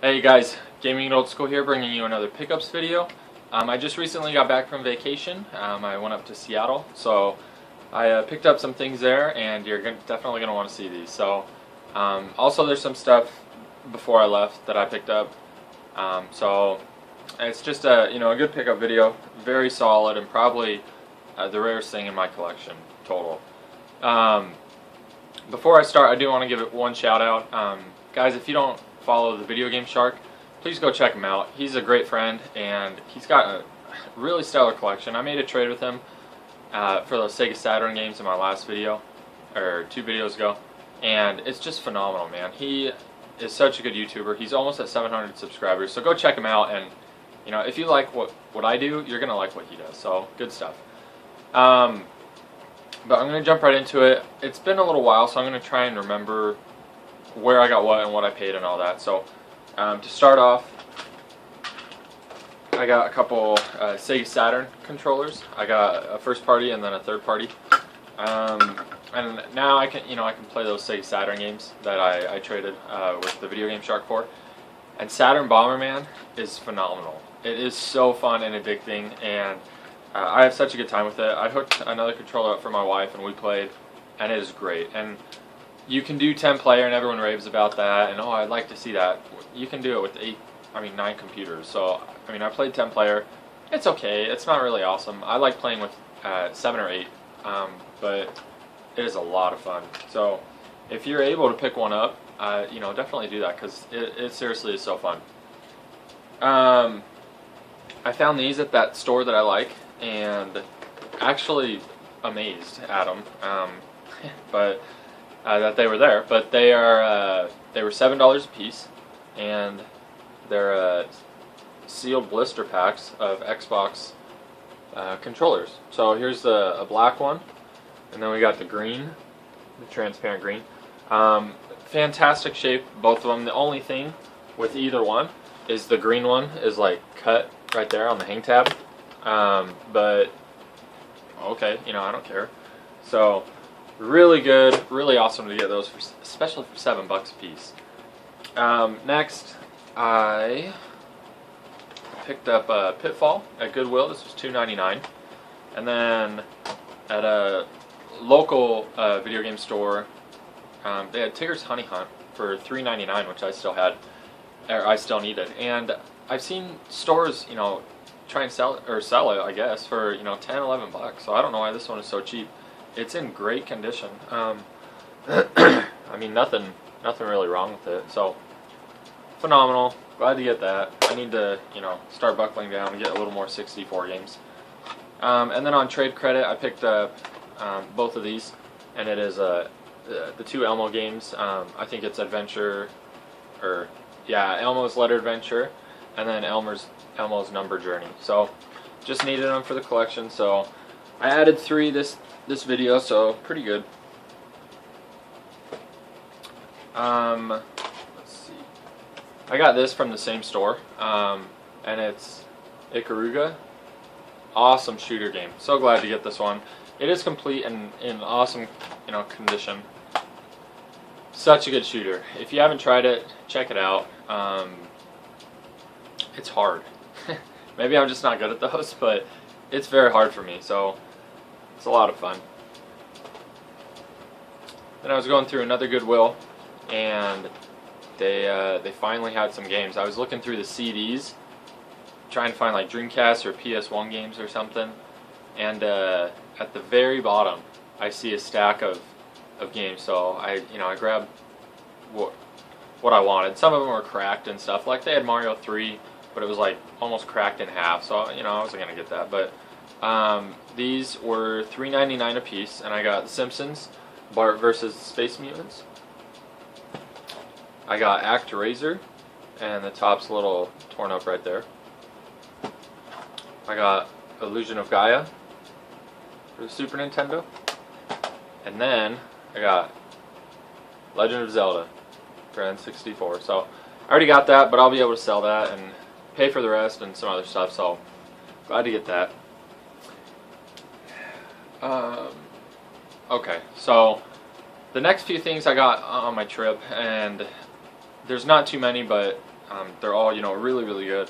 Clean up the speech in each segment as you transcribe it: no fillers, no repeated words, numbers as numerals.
Hey guys, Gamingitoldschool here, bringing you another pickups video. I just recently got back from vacation. I went up to Seattle, so I picked up some things there, and you're definitely going to want to see these. So, also there's some stuff before I left that I picked up. So it's just a a good pickup video, very solid, and probably the rarest thing in my collection total. Before I start, I do want to give it one shout out, guys. If you don't follow the Videogameshark, please go check him out. He's a great friend, and he's got a really stellar collection. I made a trade with him for those Sega Saturn games in my last video, or 2 videos ago, and it's just phenomenal, man. He is such a good YouTuber. He's almost at 700 subscribers, so go check him out, and if you like what I do, you're gonna like what he does. So good stuff. But I'm gonna jump right into it. It's been a little while, so I'm gonna try and remember where I got what and what I paid and all that. So to start off, I got a couple Sega Saturn controllers. I got a first party and then a third party. And now I can play those Sega Saturn games that I traded with the Videogameshark for. And Saturn Bomberman is phenomenal. It is so fun and addicting, and I have such a good time with it. I hooked another controller up for my wife and we played, and it is great. And you can do 10 player, and everyone raves about that, and oh, I'd like to see that. You can do it with 9 computers. So I played 10 player. It's okay. It's not really awesome. I like playing with 7 or 8, but it is a lot of fun. So if you're able to pick one up, definitely do that, because it seriously is so fun. I found these at that store that I like, and actually amazed at them, but that they were there. But they were $7 a piece, and they're sealed blister packs of Xbox controllers. So here's a black one, and then we got the green, the transparent green. Fantastic shape, both of them. The only thing with either one is the green one is like cut right there on the hang tab, but okay, I don't care. So really good, really awesome to get those, especially for $7 a piece. Next, I picked up a Pitfall at Goodwill. This was $2.99, and then at a local video game store, they had Tigger's Honey Hunt for $3.99, which I still needed. And I've seen stores, try and sell it, I guess, for $10, $11. So I don't know why this one is so cheap. It's in great condition. Nothing really wrong with it. So phenomenal. Glad to get that. I need to, start buckling down and get a little more 64 games. And then on trade credit, I picked up both of these, and it is the 2 Elmo games. I think it's Elmo's Letter Adventure, and then Elmo's Number Journey. So just needed them for the collection, so I added 3 this video, so pretty good. Let's see. I got this from the same store, and it's Ikaruga. Awesome shooter game. So glad to get this one. It is complete and in awesome condition. Such a good shooter. If you haven't tried it, check it out. It's hard. Maybe I'm just not good at those, but it's very hard for me, so it's a lot of fun. Then I was going through another Goodwill, and they finally had some games. I was looking through the CDs, trying to find like Dreamcast or PS1 games or something, and at the very bottom I see a stack of games. So I grabbed what I wanted. Some of them were cracked and stuff. Like they had Mario 3, but it was like almost cracked in half. So I wasn't gonna get that. But these were $3.99 a piece, and I got The Simpsons, Bart vs. Space Mutants. I got ActRaiser, and the top's a little torn up right there. I got Illusion of Gaia for the Super Nintendo, and then I got Legend of Zelda for N64. So I already got that, but I'll be able to sell that and pay for the rest and some other stuff, so glad to get that. Okay, so the next few things I got on my trip, and there's not too many, but They're all, really, really good.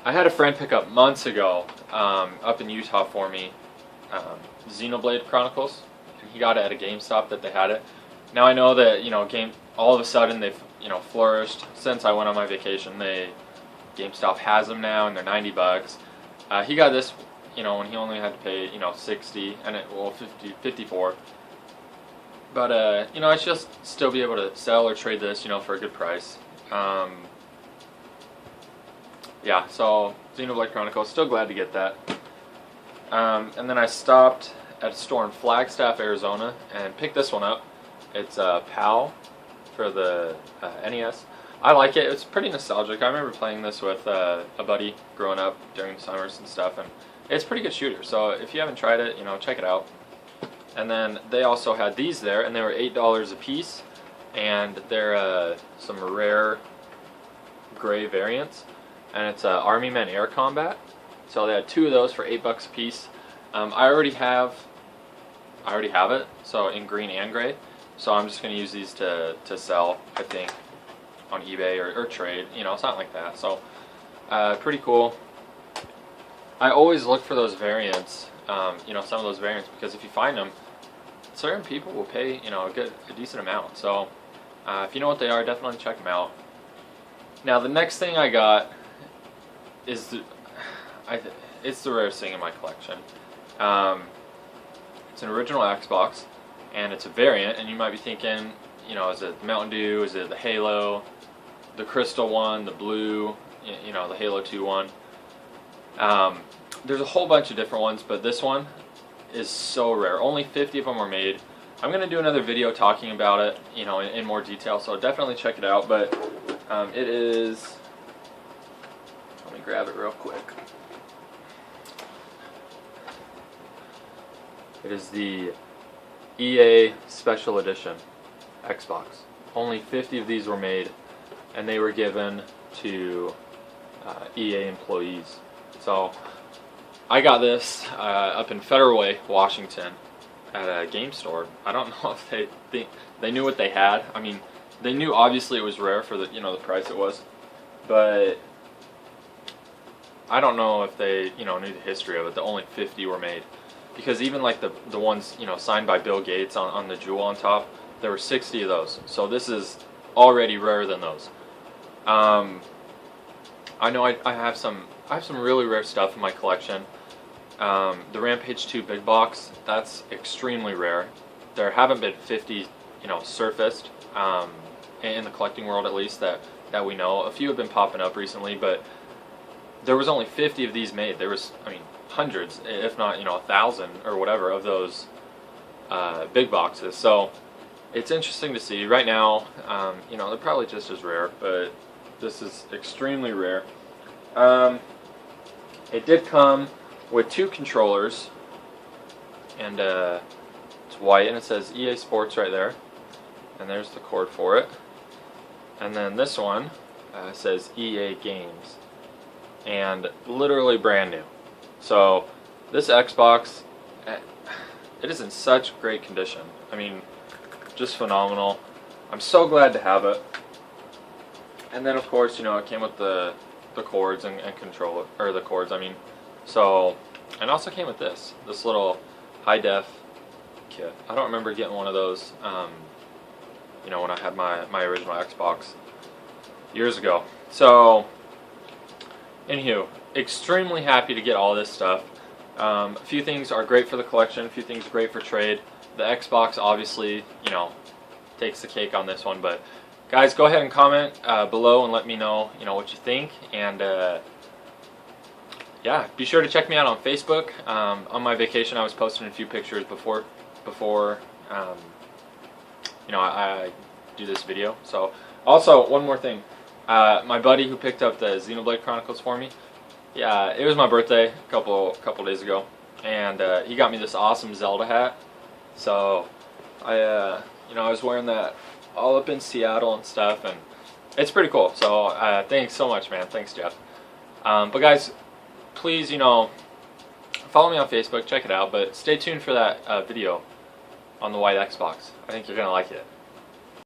I had a friend pick up months ago up in Utah for me Xenoblade Chronicles, and he got it at a GameStop that they had it. Now I know that all of a sudden they've flourished since I went on my vacation. GameStop has them now, and they're $90. He got this when he only had to pay 60 and 54. But I should still be able to sell or trade this for a good price. Yeah, so Xenoblade Chronicles, still glad to get that. And then I stopped at a store in Flagstaff, Arizona, and picked this one up. It's PAL for the NES. I like it. It's pretty nostalgic. I remember playing this with a buddy growing up during the summers and stuff, and it's a pretty good shooter. So if you haven't tried it, check it out. And then they also had these there, and they were $8 a piece, and they're some rare gray variants, and it's Army Men Air Combat. So they had 2 of those for $8 a piece. I already have it, so in green and gray. So I'm just going to use these to sell, I think, on eBay or trade, something like that. So pretty cool. I always look for those variants, some of those variants, because if you find them, certain people will pay, a decent amount. So if you know what they are, definitely check them out. Now the next thing I got is it's the rarest thing in my collection. It's an original Xbox, and it's a variant, and you might be thinking, is it Mountain Dew, is it the Halo, the Crystal one, the blue, the Halo 2 one. There's a whole bunch of different ones, but this one is so rare. Only 50 of them were made. I'm going to do another video talking about it, in more detail, so definitely check it out. But it is, let me grab it real quick. It is the EA Special Edition Xbox. Only 50 of these were made, and they were given to EA employees. So I got this up in Federal Way, Washington, at a game store. I don't know if they knew what they had. I mean, they knew obviously it was rare for the the price it was, but I don't know if they knew the history of it. That only 50 were made, because even like the ones signed by Bill Gates on the jewel on top, there were 60 of those. So this is already rarer than those. I know I have some really rare stuff in my collection. The Rampage 2 big box, that's extremely rare. There haven't been 50 surfaced in the collecting world, at least that we know. A few have been popping up recently, but there was only 50 of these made. There was, hundreds, if not 1,000 or whatever of those big boxes. So it's interesting to see. Right now, they're probably just as rare, but this is extremely rare. It did come with 2 controllers, and it's white, and it says EA Sports right there, and there's the cord for it. And then this one says EA Games, and literally brand new. So this Xbox, it is in such great condition. I mean, just phenomenal. I'm so glad to have it. And then of course, it came with the cords and controller, or the cords, So, and also came with this little high def kit. I don't remember getting one of those, when I had my original Xbox years ago. So, anywho, extremely happy to get all this stuff. A few things are great for the collection, a few things are great for trade. The Xbox obviously, takes the cake on this one, but guys, go ahead and comment below and let me know, what you think. And yeah, be sure to check me out on Facebook. On my vacation, I was posting a few pictures before I do this video. So, also one more thing, my buddy who picked up the Xenoblade Chronicles for me, yeah, it was my birthday a couple days ago, and he got me this awesome Zelda hat. So I was wearing that all up in Seattle and stuff, and it's pretty cool. So thanks so much, man. Thanks, Jeff. But guys, please, follow me on Facebook, check it out, but stay tuned for that video on the white Xbox. I think you're gonna like it.